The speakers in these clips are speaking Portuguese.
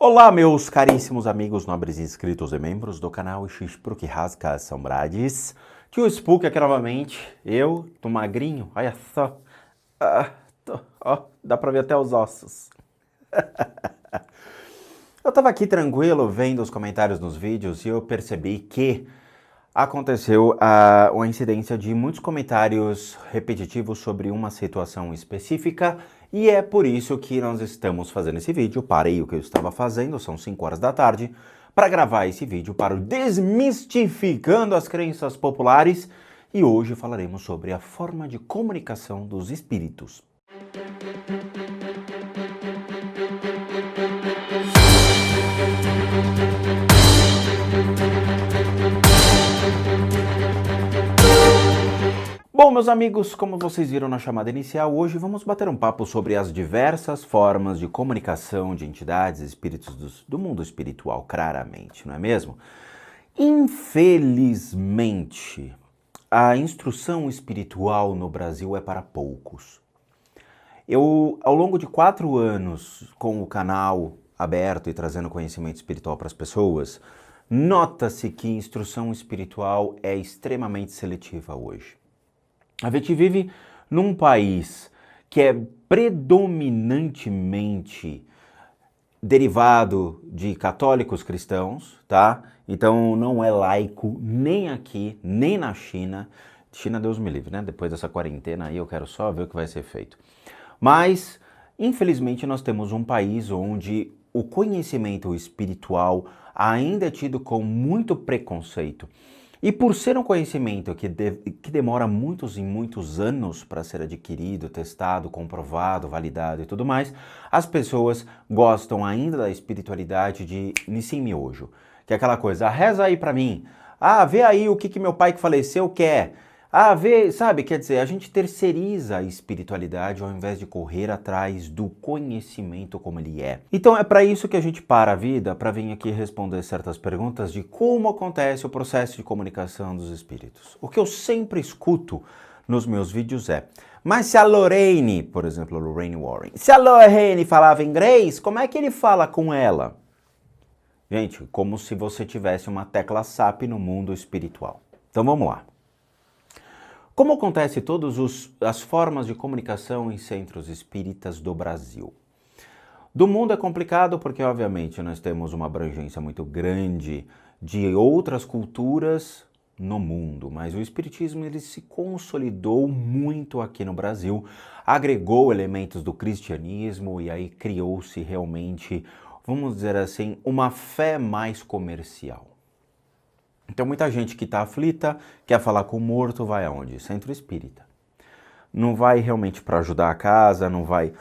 Olá, meus caríssimos amigos, nobres inscritos e membros do canal Xpruque Rasca Assombrades. Tio Spook aqui novamente, eu tô magrinho, olha só, dá pra ver até os ossos. Eu tava aqui tranquilo vendo os comentários nos vídeos e eu percebi que aconteceu uma incidência de muitos comentários repetitivos sobre uma situação específica e é por isso que nós estamos fazendo esse vídeo. Parei o que eu estava fazendo, são 5 horas da tarde, para gravar esse vídeo para o Desmistificando as Crenças Populares e hoje falaremos sobre a forma de comunicação dos espíritos. Bom, meus amigos, como vocês viram na chamada inicial, hoje vamos bater um papo sobre as diversas formas de comunicação de entidades e espíritos do mundo espiritual, claramente, não é mesmo? Infelizmente, a instrução espiritual no Brasil é para poucos. Eu, ao longo de 4 anos com o canal aberto e trazendo conhecimento espiritual para as pessoas, nota-se que instrução espiritual é extremamente seletiva hoje. A gente vive num país que é predominantemente derivado de católicos cristãos, tá? Então não é laico nem aqui, nem na China. China, Deus me livre, né? Depois dessa quarentena aí eu quero só ver o que vai ser feito. Mas, infelizmente, nós temos um país onde o conhecimento espiritual ainda é tido com muito preconceito. E por ser um conhecimento que demora muitos e muitos anos para ser adquirido, testado, comprovado, validado e tudo mais, as pessoas gostam ainda da espiritualidade de Nissim Miojo, que é aquela coisa, reza aí para mim, vê aí o que meu pai que faleceu quer, vê, sabe, quer dizer, a gente terceiriza a espiritualidade ao invés de correr atrás do conhecimento como ele é. Então é para isso que a gente para a vida, para vir aqui responder certas perguntas de como acontece o processo de comunicação dos espíritos. O que eu sempre escuto nos meus vídeos é, mas se a Lorraine, por exemplo, a Lorraine Warren, se a Lorraine falava inglês, como é que ele fala com ela? Gente, como se você tivesse uma tecla SAP no mundo espiritual. Então vamos lá. Como acontece todas as formas de comunicação em centros espíritas do Brasil? Do mundo é complicado porque, obviamente, nós temos uma abrangência muito grande de outras culturas no mundo, mas o espiritismo ele se consolidou muito aqui no Brasil, agregou elementos do cristianismo e aí criou-se realmente, vamos dizer assim, uma fé mais comercial. Então muita gente que está aflita, quer falar com o morto, vai aonde? Centro espírita. Não vai realmente para ajudar a casa, não vai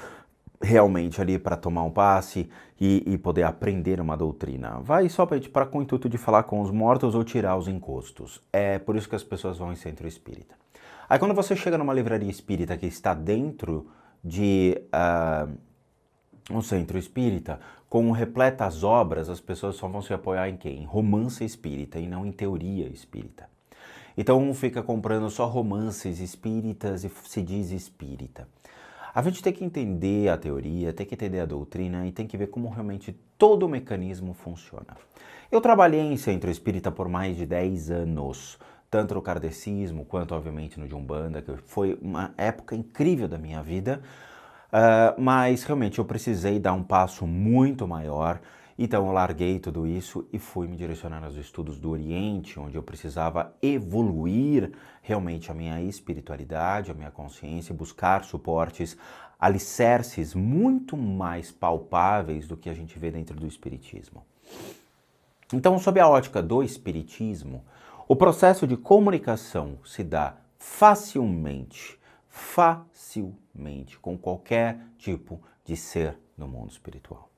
realmente ali para tomar um passe e poder aprender uma doutrina. Vai só para com o intuito de falar com os mortos ou tirar os encostos. É por isso que as pessoas vão em centro espírita. Aí quando você chega numa livraria espírita que está dentro de um centro espírita, com repletas obras, as pessoas só vão se apoiar em quem? Em romance espírita e não em teoria espírita. Então um fica comprando só romances espíritas e se diz espírita. A gente tem que entender a teoria, tem que entender a doutrina e tem que ver como realmente todo o mecanismo funciona. Eu trabalhei em centro espírita por mais de 10 anos, tanto no kardecismo quanto obviamente no de Umbanda, que foi uma época incrível da minha vida. Mas realmente eu precisei dar um passo muito maior, então eu larguei tudo isso e fui me direcionar aos estudos do Oriente, onde eu precisava evoluir realmente a minha espiritualidade, a minha consciência, buscar suportes, alicerces muito mais palpáveis do que a gente vê dentro do espiritismo. Então, sob a ótica do espiritismo, o processo de comunicação se dá facilmente com qualquer tipo de ser no mundo espiritual.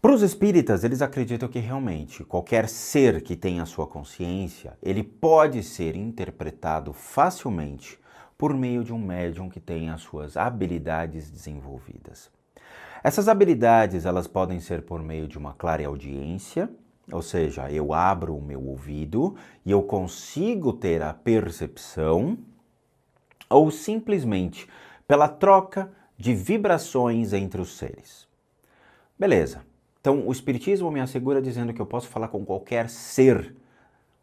Para os espíritas, eles acreditam que realmente qualquer ser que tenha a sua consciência, ele pode ser interpretado facilmente por meio de um médium que tenha as suas habilidades desenvolvidas. Essas habilidades, elas podem ser por meio de uma clareaudiência, ou seja, eu abro o meu ouvido e eu consigo ter a percepção, ou simplesmente pela troca de vibrações entre os seres. Beleza, Então, o Espiritismo me assegura dizendo que eu posso falar com qualquer ser,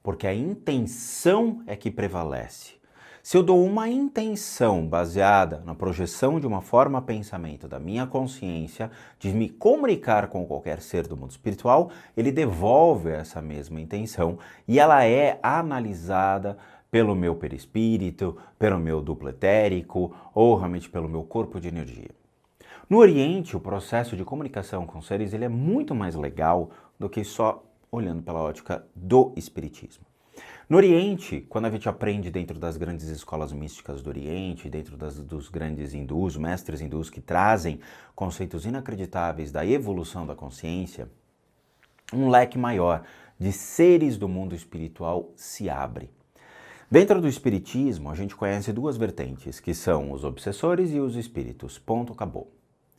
porque a intenção é que prevalece. Se eu dou uma intenção baseada na projeção de uma forma pensamento da minha consciência, de me comunicar com qualquer ser do mundo espiritual, ele devolve essa mesma intenção e ela é analisada pelo meu perispírito, pelo meu duplo etérico ou realmente pelo meu corpo de energia. No Oriente, o processo de comunicação com seres ele é muito mais legal do que só olhando pela ótica do Espiritismo. No Oriente, quando a gente aprende dentro das grandes escolas místicas do Oriente, dentro dos grandes hindus, mestres hindus que trazem conceitos inacreditáveis da evolução da consciência, um leque maior de seres do mundo espiritual se abre. Dentro do Espiritismo, a gente conhece duas vertentes, que são os obsessores e os espíritos. Ponto, acabou.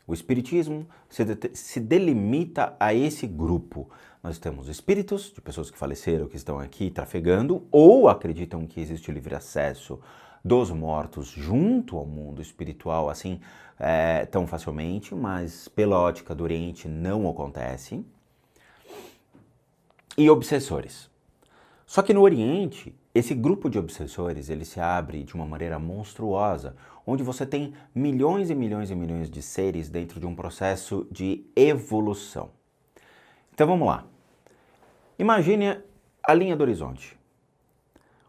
O Espiritismo se delimita a esse grupo. Nós temos espíritos de pessoas que faleceram, que estão aqui trafegando, ou acreditam que existe o livre acesso dos mortos junto ao mundo espiritual, assim, tão facilmente, mas pela ótica do Oriente não acontece. E obsessores. Só que no Oriente, esse grupo de obsessores, ele se abre de uma maneira monstruosa, onde você tem milhões e milhões e milhões de seres dentro de um processo de evolução. Então vamos lá. Imagine a linha do horizonte.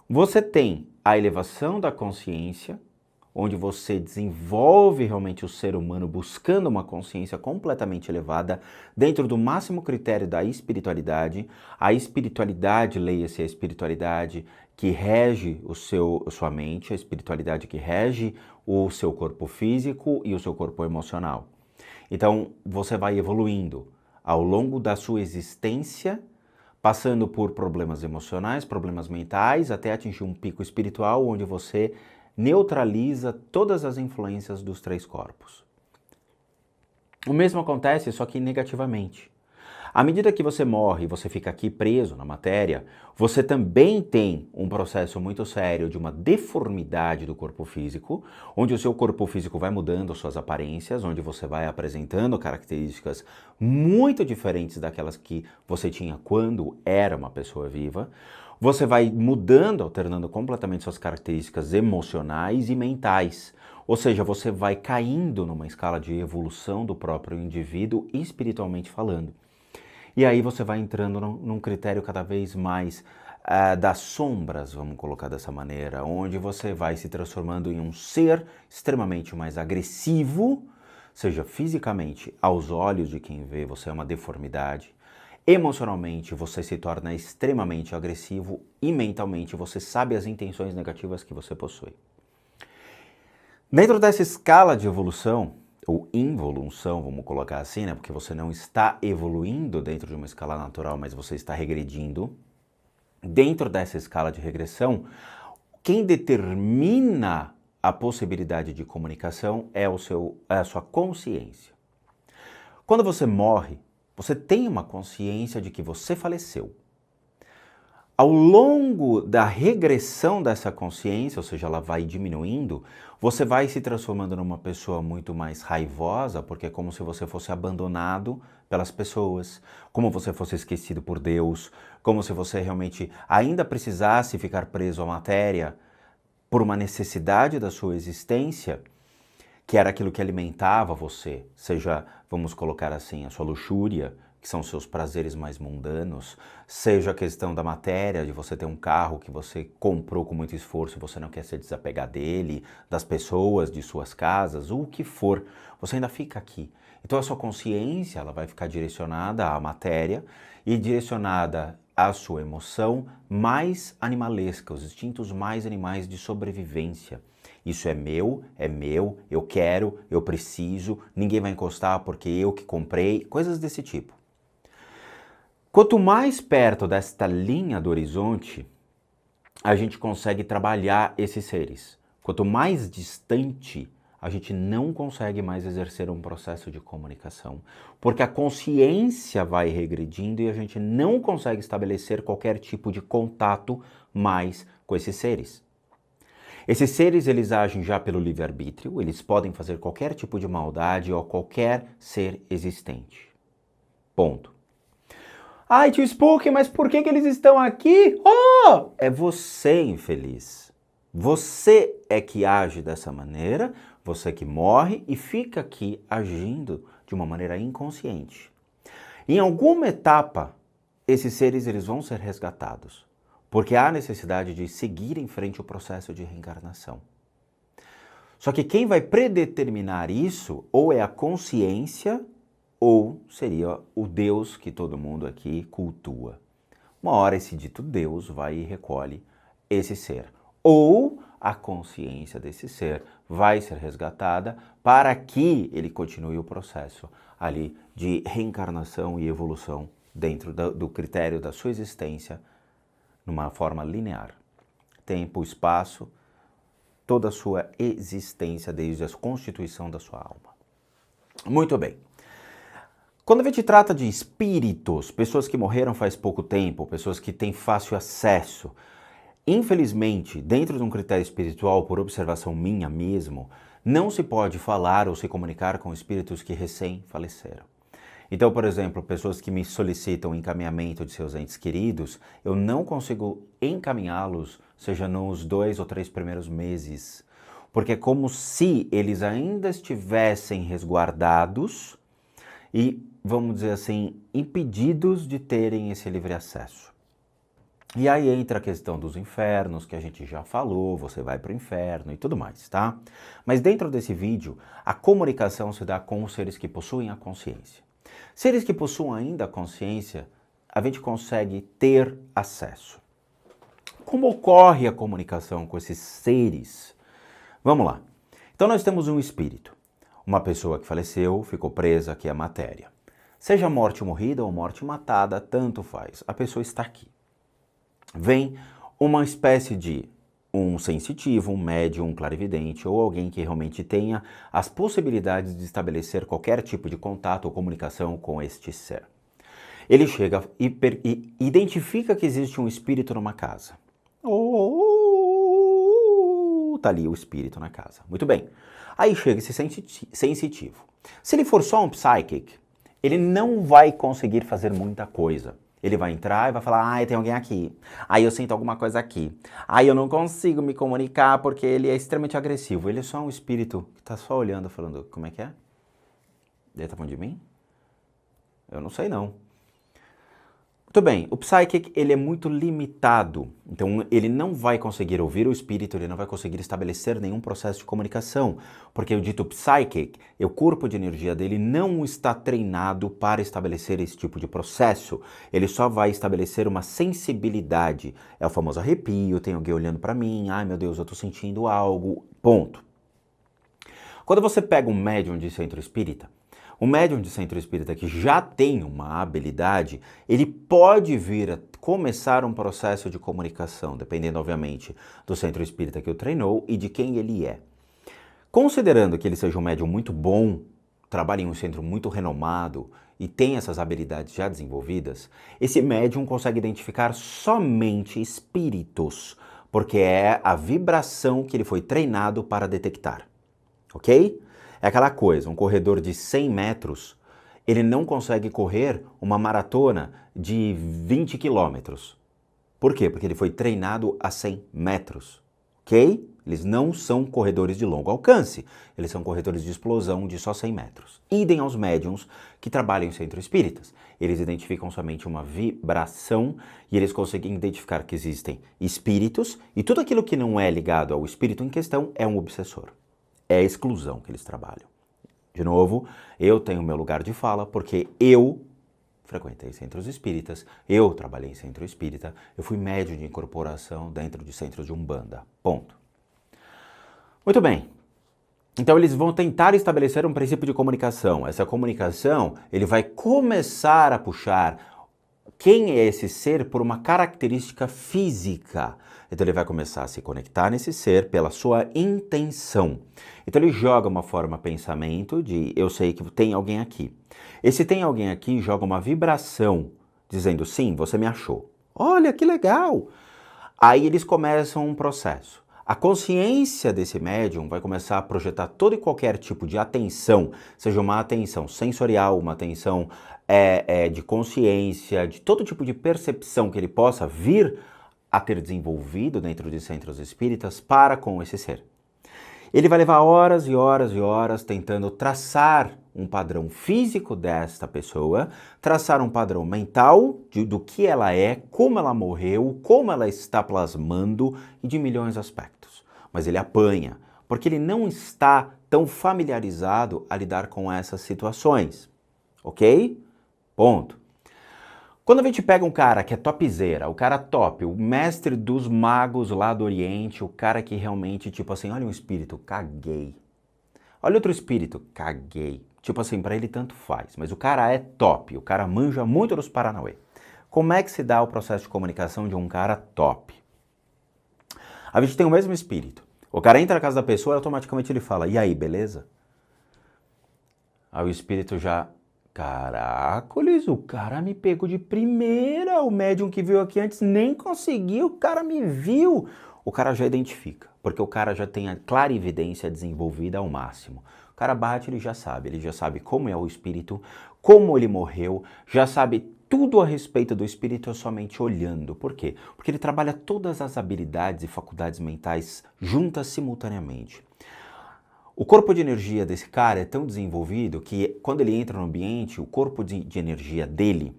Você tem a elevação da consciência, onde você desenvolve realmente o ser humano buscando uma consciência completamente elevada dentro do máximo critério da espiritualidade. A espiritualidade, leia-se a espiritualidade que rege sua mente, a espiritualidade que rege o seu corpo físico e o seu corpo emocional. Então, você vai evoluindo ao longo da sua existência, passando por problemas emocionais, problemas mentais, até atingir um pico espiritual onde você neutraliza todas as influências dos três corpos. O mesmo acontece, só que negativamente. À medida que você morre e você fica aqui preso na matéria, você também tem um processo muito sério de uma deformidade do corpo físico, onde o seu corpo físico vai mudando suas aparências, onde você vai apresentando características muito diferentes daquelas que você tinha quando era uma pessoa viva. Você vai mudando, alternando completamente suas características emocionais e mentais. Ou seja, você vai caindo numa escala de evolução do próprio indivíduo, espiritualmente falando. E aí você vai entrando num critério cada vez mais das sombras, vamos colocar dessa maneira, onde você vai se transformando em um ser extremamente mais agressivo, seja fisicamente, aos olhos de quem vê, você é uma deformidade. Emocionalmente, você se torna extremamente agressivo e mentalmente você sabe as intenções negativas que você possui. Dentro dessa escala de evolução, ou involução, vamos colocar assim, né? Porque você não está evoluindo dentro de uma escala natural, mas você está regredindo. Dentro dessa escala de regressão, quem determina a possibilidade de comunicação é a sua consciência. Quando você morre, você tem uma consciência de que você faleceu. Ao longo da regressão dessa consciência, ou seja, ela vai diminuindo, você vai se transformando numa pessoa muito mais raivosa, porque é como se você fosse abandonado pelas pessoas, como você fosse esquecido por Deus, como se você realmente ainda precisasse ficar preso à matéria por uma necessidade da sua existência, que era aquilo que alimentava você, seja, vamos colocar assim, a sua luxúria, que são seus prazeres mais mundanos, seja a questão da matéria, de você ter um carro que você comprou com muito esforço e você não quer se desapegar dele, das pessoas, de suas casas, o que for, você ainda fica aqui. Então a sua consciência ela vai ficar direcionada à matéria e direcionada à sua emoção mais animalesca, os instintos mais animais de sobrevivência. Isso é meu, eu quero, eu preciso, ninguém vai encostar porque eu que comprei, coisas desse tipo. Quanto mais perto desta linha do horizonte, a gente consegue trabalhar esses seres. Quanto mais distante, a gente não consegue mais exercer um processo de comunicação, porque a consciência vai regredindo e a gente não consegue estabelecer qualquer tipo de contato mais com esses seres. Esses seres, eles agem já pelo livre-arbítrio, eles podem fazer qualquer tipo de maldade a qualquer ser existente. Ponto. Ai, tio Spook, mas por que eles estão aqui? Oh! É você, infeliz. Você é que age dessa maneira, você que morre e fica aqui agindo de uma maneira inconsciente. Em alguma etapa, esses seres eles vão ser resgatados, porque há necessidade de seguir em frente o processo de reencarnação. Só que quem vai predeterminar isso ou é a consciência ou seria o Deus que todo mundo aqui cultua. Uma hora esse dito Deus vai e recolhe esse ser. Ou a consciência desse ser vai ser resgatada para que ele continue o processo ali de reencarnação e evolução dentro do critério da sua existência numa forma linear. Tempo, espaço, toda a sua existência desde a constituição da sua alma. Muito bem. Quando a gente trata de espíritos, pessoas que morreram faz pouco tempo, pessoas que têm fácil acesso, infelizmente, dentro de um critério espiritual, por observação minha mesmo, não se pode falar ou se comunicar com espíritos que recém faleceram. Então, por exemplo, pessoas que me solicitam encaminhamento de seus entes queridos, eu não consigo encaminhá-los, seja nos 2 ou 3 primeiros meses, porque é como se eles ainda estivessem resguardados e, vamos dizer assim, impedidos de terem esse livre acesso. E aí entra a questão dos infernos, que a gente já falou, você vai para o inferno e tudo mais, tá? Mas dentro desse vídeo, a comunicação se dá com os seres que possuem a consciência. Seres que possuem ainda a consciência, a gente consegue ter acesso. Como ocorre a comunicação com esses seres? Vamos lá. Então nós temos um espírito. Uma pessoa que faleceu, ficou presa aqui à matéria. Seja morte morrida ou morte matada, tanto faz. A pessoa está aqui. Vem uma espécie de um sensitivo, um médium, um clarividente ou alguém que realmente tenha as possibilidades de estabelecer qualquer tipo de contato ou comunicação com este ser. Ele chega e identifica que existe um espírito numa casa. Tá ali o espírito na casa. Muito bem. Aí chega esse sensitivo. Se ele for só um psychic, ele não vai conseguir fazer muita coisa. Ele vai entrar e vai falar, ai, tem alguém aqui. Aí eu sinto alguma coisa aqui. Aí eu não consigo me comunicar porque ele é extremamente agressivo. Ele é só um espírito que tá só olhando, falando, como é que é? Ele tá falando de mim? Eu não sei não. Muito bem, o psychic ele é muito limitado, então ele não vai conseguir ouvir o espírito, ele não vai conseguir estabelecer nenhum processo de comunicação, porque o dito psychic, o corpo de energia dele não está treinado para estabelecer esse tipo de processo, ele só vai estabelecer uma sensibilidade, é o famoso arrepio, tem alguém olhando para mim, ai meu Deus, eu estou sentindo algo, ponto. Quando você pega um médium de centro espírita, o médium de centro espírita que já tem uma habilidade, ele pode vir a começar um processo de comunicação, dependendo, obviamente, do centro espírita que o treinou e de quem ele é. Considerando que ele seja um médium muito bom, trabalha em um centro muito renomado e tem essas habilidades já desenvolvidas, esse médium consegue identificar somente espíritos, porque é a vibração que ele foi treinado para detectar, ok? É aquela coisa, um corredor de 100 metros, ele não consegue correr uma maratona de 20 quilômetros. Por quê? Porque ele foi treinado a 100 metros, ok? Eles não são corredores de longo alcance, eles são corredores de explosão de só 100 metros. Idem aos médiums que trabalham em centros espíritas. Eles identificam somente uma vibração e eles conseguem identificar que existem espíritos e tudo aquilo que não é ligado ao espírito em questão é um obsessor. É a exclusão que eles trabalham. De novo, eu tenho meu lugar de fala porque eu frequentei centros espíritas, eu trabalhei em centro espírita, eu fui médium de incorporação dentro de centros de Umbanda. Ponto. Muito bem. Então eles vão tentar estabelecer um princípio de comunicação. Essa comunicação, ele vai começar a puxar quem é esse ser por uma característica física. Então ele vai começar a se conectar nesse ser pela sua intenção. Então ele joga uma forma pensamento de eu sei que tem alguém aqui. Esse tem alguém aqui joga uma vibração dizendo sim, você me achou. Olha que legal! Aí eles começam um processo. A consciência desse médium vai começar a projetar todo e qualquer tipo de atenção, seja uma atenção sensorial, uma atenção de consciência, de todo tipo de percepção que ele possa vir a ter desenvolvido dentro de centros espíritas para com esse ser. Ele vai levar horas e horas e horas tentando traçar um padrão físico desta pessoa, traçar um padrão mental do que ela é, como ela morreu, como ela está plasmando e de milhões de aspectos. Mas ele apanha, porque ele não está tão familiarizado a lidar com essas situações. Ok? Ponto. Quando a gente pega um cara que é topzera, o cara top, o mestre dos magos lá do Oriente, o cara que realmente, tipo assim, olha um espírito, caguei. Olha outro espírito, caguei. Tipo assim, pra ele tanto faz, mas o cara é top, o cara manja muito dos Paranauê. Como é que se dá o processo de comunicação de um cara top? A gente tem o mesmo espírito. O cara entra na casa da pessoa e automaticamente ele fala, e aí, beleza? Aí o espírito já... Caracoles, o cara me pegou de primeira, o médium que veio aqui antes nem conseguiu, o cara me viu. O cara já identifica, porque o cara já tem a clarividência desenvolvida ao máximo. O cara bate, ele já sabe como é o espírito, como ele morreu, já sabe tudo a respeito do espírito somente olhando. Por quê? Porque ele trabalha todas as habilidades e faculdades mentais juntas simultaneamente. O corpo de energia desse cara é tão desenvolvido que quando ele entra no ambiente, o corpo de energia dele,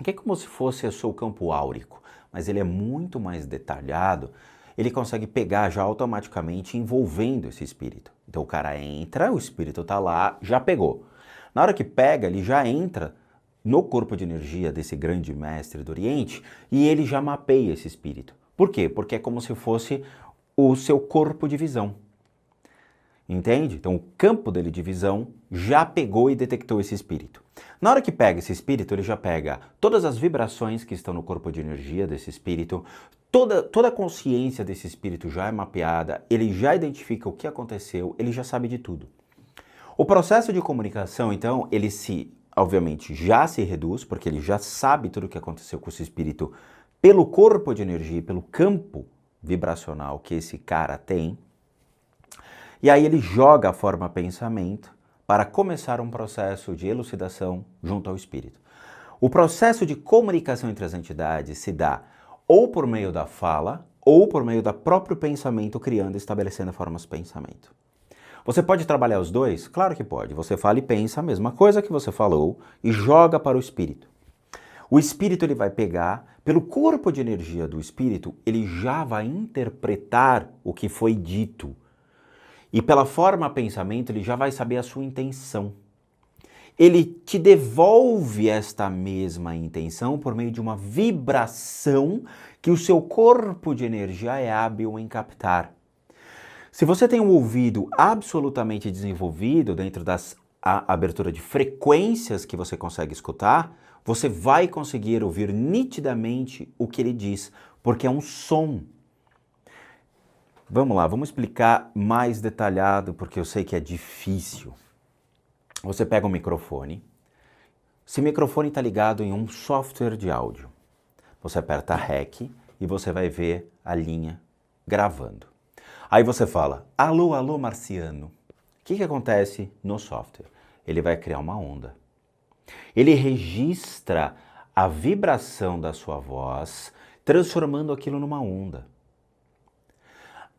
que é como se fosse o seu campo áurico, mas ele é muito mais detalhado, ele consegue pegar já automaticamente envolvendo esse espírito. Então o cara entra, o espírito está lá, já pegou. Na hora que pega, ele já entra no corpo de energia desse grande mestre do Oriente e ele já mapeia esse espírito. Por quê? Porque é como se fosse o seu corpo de visão. Entende? Então o campo dele de visão já pegou e detectou esse espírito. Na hora que pega esse espírito, ele já pega todas as vibrações que estão no corpo de energia desse espírito, toda a consciência desse espírito já é mapeada, ele já identifica o que aconteceu, ele já sabe de tudo. O processo de comunicação, então, ele obviamente, já se reduz, porque ele já sabe tudo o que aconteceu com esse espírito pelo corpo de energia, pelo campo vibracional que esse cara tem. E aí ele joga a forma pensamento para começar um processo de elucidação junto ao espírito. O processo de comunicação entre as entidades se dá ou por meio da fala ou por meio do próprio pensamento, criando e estabelecendo formas de pensamento. Você pode trabalhar os dois? Claro que pode. Você fala e pensa a mesma coisa que você falou e joga para o espírito. O espírito ele vai pegar, pelo corpo de energia do espírito, ele já vai interpretar o que foi dito. E pela forma pensamento, ele já vai saber a sua intenção. Ele te devolve esta mesma intenção por meio de uma vibração que o seu corpo de energia é hábil em captar. Se você tem um ouvido absolutamente desenvolvido dentro da abertura de frequências que você consegue escutar, você vai conseguir ouvir nitidamente o que ele diz, porque é um som. Vamos lá, vamos explicar mais detalhado, porque eu sei que é difícil. Você pega um microfone. Esse microfone está ligado em um software de áudio. Você aperta REC e você vai ver a linha gravando. Aí você fala, alô, alô, marciano. O que acontece no software? Ele vai criar uma onda. Ele registra a vibração da sua voz, transformando aquilo numa onda.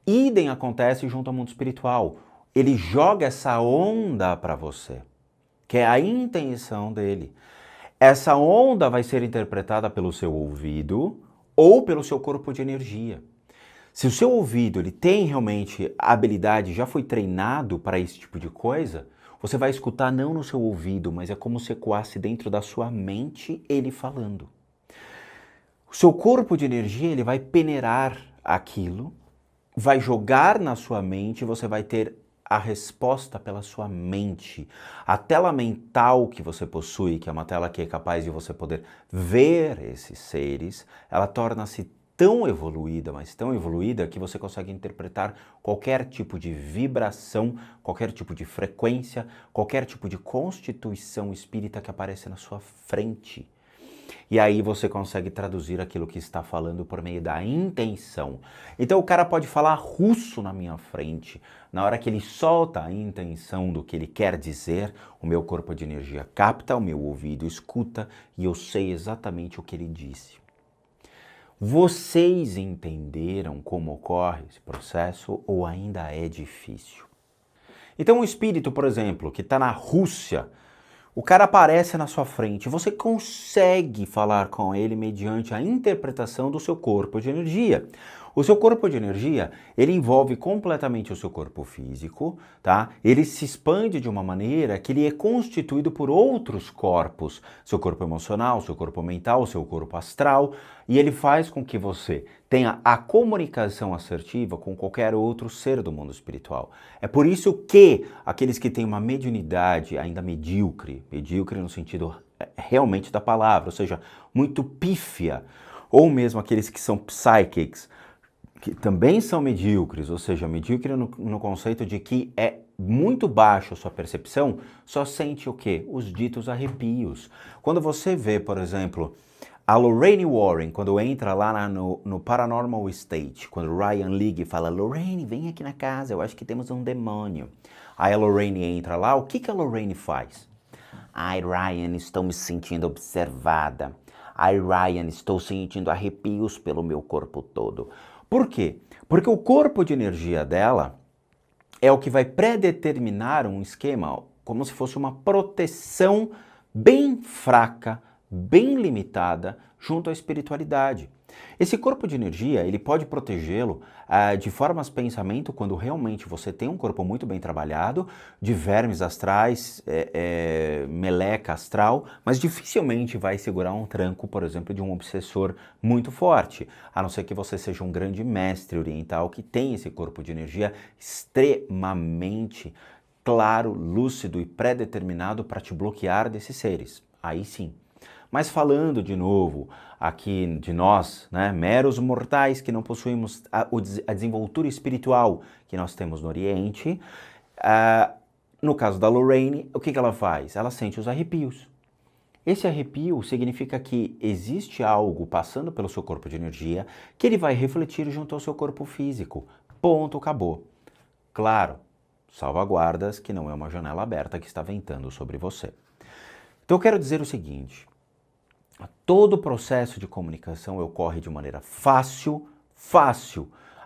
Idem acontece junto ao mundo espiritual. Ele joga essa onda para você, que é a intenção dele. Essa onda vai ser interpretada pelo seu ouvido ou pelo seu corpo de energia. Se o seu ouvido ele tem realmente a habilidade, já foi treinado para esse tipo de coisa, você vai escutar não no seu ouvido, mas é como se ecoasse dentro da sua mente ele falando. O seu corpo de energia ele vai peneirar aquilo, vai jogar na sua mente e você vai ter a resposta pela sua mente. A tela mental que você possui, que é uma tela que é capaz de você poder ver esses seres, ela torna-se tão evoluída, mas tão evoluída, que você consegue interpretar qualquer tipo de vibração, qualquer tipo de frequência, qualquer tipo de constituição espírita que aparece na sua frente. e aí você consegue traduzir aquilo que está falando por meio da intenção. Então o cara pode falar russo na minha frente, na hora que ele solta a intenção do que ele quer dizer, o meu corpo de energia capta, o meu ouvido escuta e eu sei exatamente o que ele disse. Vocês entenderam como ocorre esse processo ou ainda é difícil? Então, um espírito, por exemplo, que está na Rússia, o cara aparece na sua frente, você consegue falar com ele mediante a interpretação do seu corpo de energia. O seu corpo de energia, ele envolve completamente o seu corpo físico, tá? Ele se expande de uma maneira que ele é constituído por outros corpos, seu corpo emocional, seu corpo mental, seu corpo astral, e ele faz com que você tenha a comunicação assertiva com qualquer outro ser do mundo espiritual. É por isso que aqueles que têm uma mediunidade ainda medíocre no sentido realmente da palavra, ou seja, muito pífia, ou mesmo aqueles que são psychics, que também são medíocres, ou seja, medíocre no conceito de que é muito baixo a sua percepção, só sente o quê? Os ditos arrepios. Quando você vê, por exemplo, a Lorraine Warren, quando entra lá no Paranormal State, quando o Ryan liga e fala, Lorraine, vem aqui na casa, eu acho que temos um demônio. Aí a Lorraine entra lá, o que a Lorraine faz? Ai, Ryan, estou me sentindo observada. Ai, Ryan, estou sentindo arrepios pelo meu corpo todo. Por quê? Porque o corpo de energia dela é o que vai predeterminar um esquema, como se fosse uma proteção bem fraca, bem limitada, junto à espiritualidade. Esse corpo de energia, ele pode protegê-lo de formas pensamento quando realmente você tem um corpo muito bem trabalhado, de vermes astrais, meleca astral, mas dificilmente vai segurar um tranco, por exemplo, de um obsessor muito forte, a não ser que você seja um grande mestre oriental que tem esse corpo de energia extremamente claro, lúcido e pré-determinado para te bloquear desses seres. Aí sim. Mas falando de novo aqui de nós, né, meros mortais que não possuímos a desenvoltura espiritual que nós temos no Oriente, no caso da Lorraine, o que ela faz? Ela sente os arrepios. Esse arrepio significa que existe algo passando pelo seu corpo de energia que ele vai refletir junto ao seu corpo físico. Ponto, acabou. Claro, salvaguardas que não é uma janela aberta que está ventando sobre você. Então eu quero dizer o seguinte, todo o processo de comunicação ocorre de maneira fácil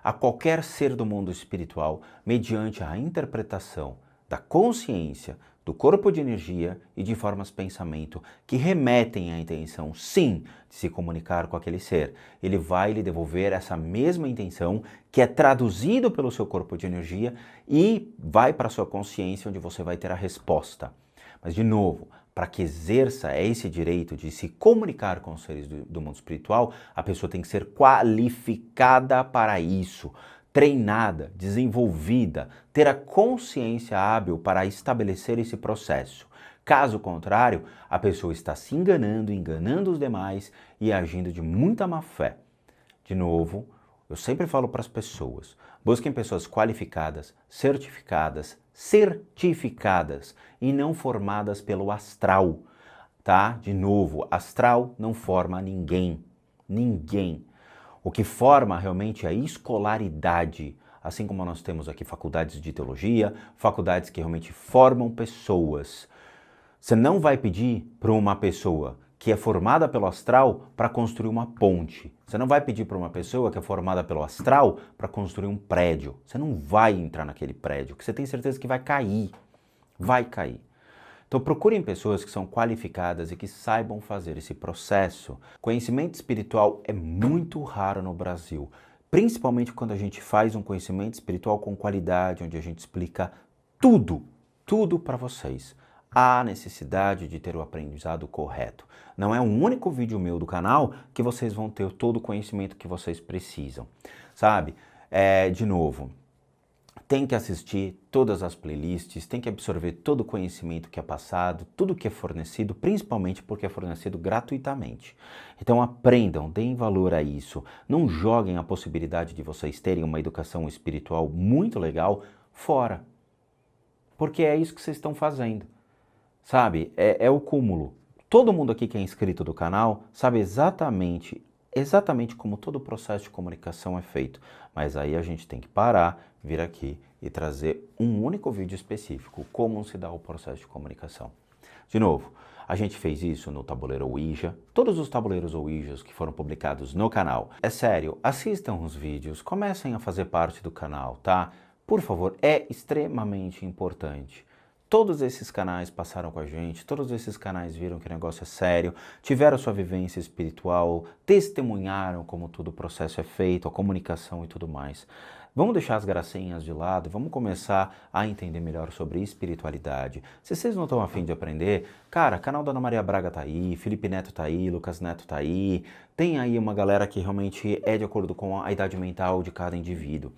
a qualquer ser do mundo espiritual mediante a interpretação da consciência, do corpo de energia e de formas de pensamento que remetem à intenção, sim, de se comunicar com aquele ser. Ele vai lhe devolver essa mesma intenção que é traduzido pelo seu corpo de energia e vai para a sua consciência onde você vai ter a resposta. Mas, de novo, para que exerça esse direito de se comunicar com os seres do mundo espiritual, a pessoa tem que ser qualificada para isso, treinada, desenvolvida, ter a consciência hábil para estabelecer esse processo. Caso contrário, a pessoa está se enganando os demais e agindo de muita má fé. De novo, eu sempre falo para as pessoas, busquem pessoas qualificadas, certificadas e não formadas pelo astral, tá? De novo, astral não forma ninguém. O que forma realmente é a escolaridade, assim como nós temos aqui faculdades de teologia, faculdades que realmente formam pessoas. Você não vai pedir para uma pessoa que é formada pelo astral para construir uma ponte. Você não vai pedir para uma pessoa que é formada pelo astral para construir um prédio. Você não vai entrar naquele prédio, que você tem certeza que vai cair. Vai cair. Então procurem pessoas que são qualificadas e que saibam fazer esse processo. Conhecimento espiritual é muito raro no Brasil, principalmente quando a gente faz um conhecimento espiritual com qualidade, onde a gente explica tudo para vocês. Há necessidade de ter o aprendizado correto. Não é um único vídeo meu do canal que vocês vão ter todo o conhecimento que vocês precisam, sabe? De novo, tem que assistir todas as playlists, tem que absorver todo o conhecimento que é passado, tudo que é fornecido, principalmente porque é fornecido gratuitamente. Então aprendam, deem valor a isso. Não joguem a possibilidade de vocês terem uma educação espiritual muito legal fora. Porque é isso que vocês estão fazendo. Sabe, é o cúmulo. Todo mundo aqui que é inscrito do canal sabe exatamente como todo o processo de comunicação é feito. Mas aí a gente tem que parar, vir aqui e trazer um único vídeo específico, como se dá o processo de comunicação. De novo, a gente fez isso no tabuleiro Ouija, todos os tabuleiros Ouijas que foram publicados no canal. É sério, assistam os vídeos, comecem a fazer parte do canal, tá? Por favor, é extremamente importante. Todos esses canais passaram com a gente, todos esses canais viram que o negócio é sério, tiveram sua vivência espiritual, testemunharam como todo o processo é feito, a comunicação e tudo mais. Vamos deixar as gracinhas de lado, vamos começar a entender melhor sobre espiritualidade. Se vocês não estão a fim de aprender, cara, canal da Ana Maria Braga tá aí, Felipe Neto tá aí, Lucas Neto tá aí, tem aí uma galera que realmente é de acordo com a idade mental de cada indivíduo.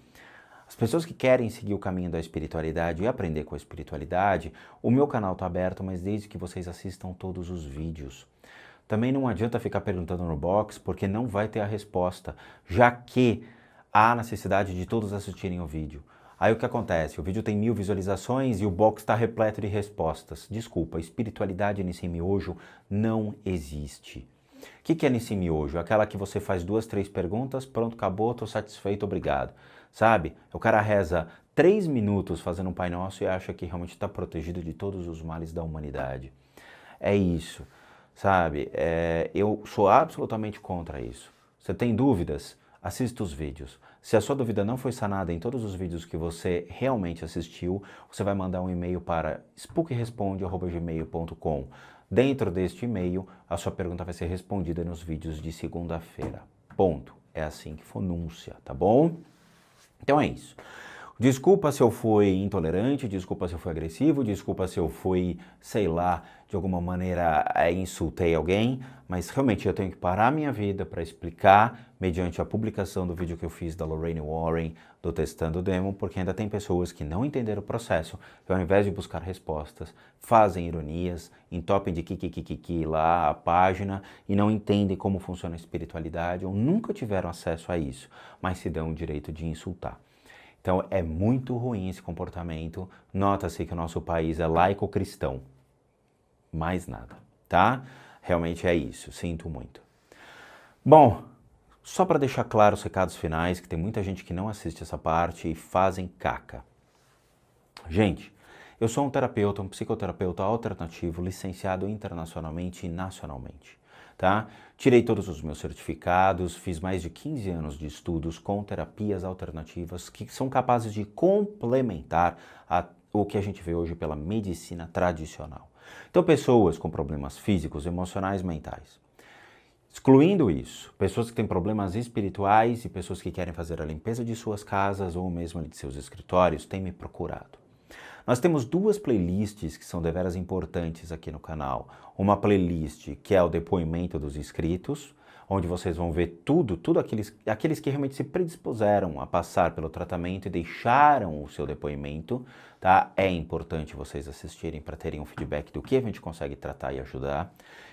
As pessoas que querem seguir o caminho da espiritualidade e aprender com a espiritualidade, o meu canal está aberto, mas desde que vocês assistam todos os vídeos. Também não adianta ficar perguntando no box, porque não vai ter a resposta, já que há necessidade de todos assistirem o vídeo. Aí o que acontece? O vídeo tem 1000 visualizações e o box está repleto de respostas. Desculpa, espiritualidade nesse miojo não existe. O que é nesse miojo? Aquela que você faz 2, 3 perguntas, pronto, acabou, estou satisfeito, obrigado. Sabe? O cara reza 3 minutos fazendo um Pai Nosso e acha que realmente está protegido de todos os males da humanidade. É isso, sabe? Eu sou absolutamente contra isso. Você tem dúvidas? Assista os vídeos. Se a sua dúvida não foi sanada em todos os vídeos que você realmente assistiu, você vai mandar um e-mail para spookresponde@gmail.com. Dentro deste e-mail, a sua pergunta vai ser respondida nos vídeos de segunda-feira. Ponto. É assim que fonúncia, tá bom? Então é isso. Desculpa se eu fui intolerante, desculpa se eu fui agressivo, desculpa se eu fui, sei lá, de alguma maneira insultei alguém, mas realmente eu tenho que parar a minha vida para explicar, mediante a publicação do vídeo que eu fiz da Lorraine Warren, do Testando o Demo, porque ainda tem pessoas que não entenderam o processo, que ao invés de buscar respostas, fazem ironias, entopem de kikikiki lá a página e não entendem como funciona a espiritualidade ou nunca tiveram acesso a isso, mas se dão o direito de insultar. Então é muito ruim esse comportamento, nota-se que o nosso país é laico-cristão, mais nada, tá? Realmente é isso, sinto muito. Bom, só para deixar claro os recados finais, que tem muita gente que não assiste essa parte e fazem caca. Gente, eu sou um terapeuta, um psicoterapeuta alternativo, licenciado internacionalmente e nacionalmente. Tá? Tirei todos os meus certificados, fiz mais de 15 anos de estudos com terapias alternativas que são capazes de complementar o que a gente vê hoje pela medicina tradicional. Então, pessoas com problemas físicos, emocionais, mentais. Excluindo isso, pessoas que têm problemas espirituais e pessoas que querem fazer a limpeza de suas casas ou mesmo de seus escritórios têm me procurado. Nós temos 2 playlists que são deveras importantes aqui no canal. Uma playlist que é o depoimento dos inscritos, onde vocês vão ver tudo aqueles que realmente se predispuseram a passar pelo tratamento e deixaram o seu depoimento, tá? É importante vocês assistirem para terem um feedback do que a gente consegue tratar e ajudar.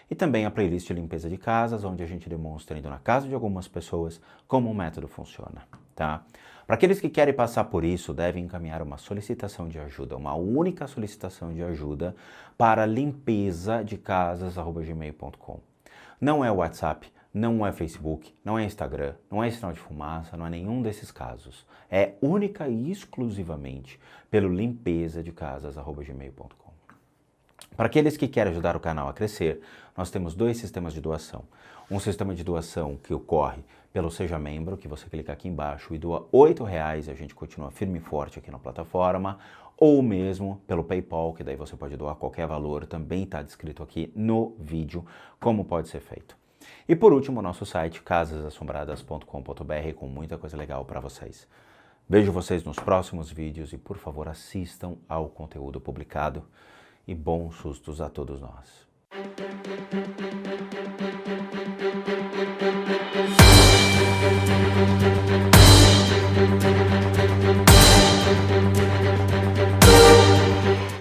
E também a playlist de limpeza de casas, onde a gente demonstra, indo na casa de algumas pessoas, como o método funciona, tá? Para aqueles que querem passar por isso, devem encaminhar uma solicitação de ajuda, uma única solicitação de ajuda para limpeza de casas@gmail.com. Não é WhatsApp, não é Facebook, não é Instagram, não é sinal de fumaça, não é nenhum desses casos. É única e exclusivamente pelo limpeza de casas@gmail.com. Para aqueles que querem ajudar o canal a crescer, nós temos 2 sistemas de doação. Um sistema de doação que ocorre pelo Seja Membro, que você clica aqui embaixo e doa R$8 e a gente continua firme e forte aqui na plataforma, ou mesmo pelo PayPal, que daí você pode doar qualquer valor, também está descrito aqui no vídeo como pode ser feito. E por último, o nosso site casasassombradas.com.br com muita coisa legal para vocês. Vejo vocês nos próximos vídeos e por favor assistam ao conteúdo publicado e bons sustos a todos nós.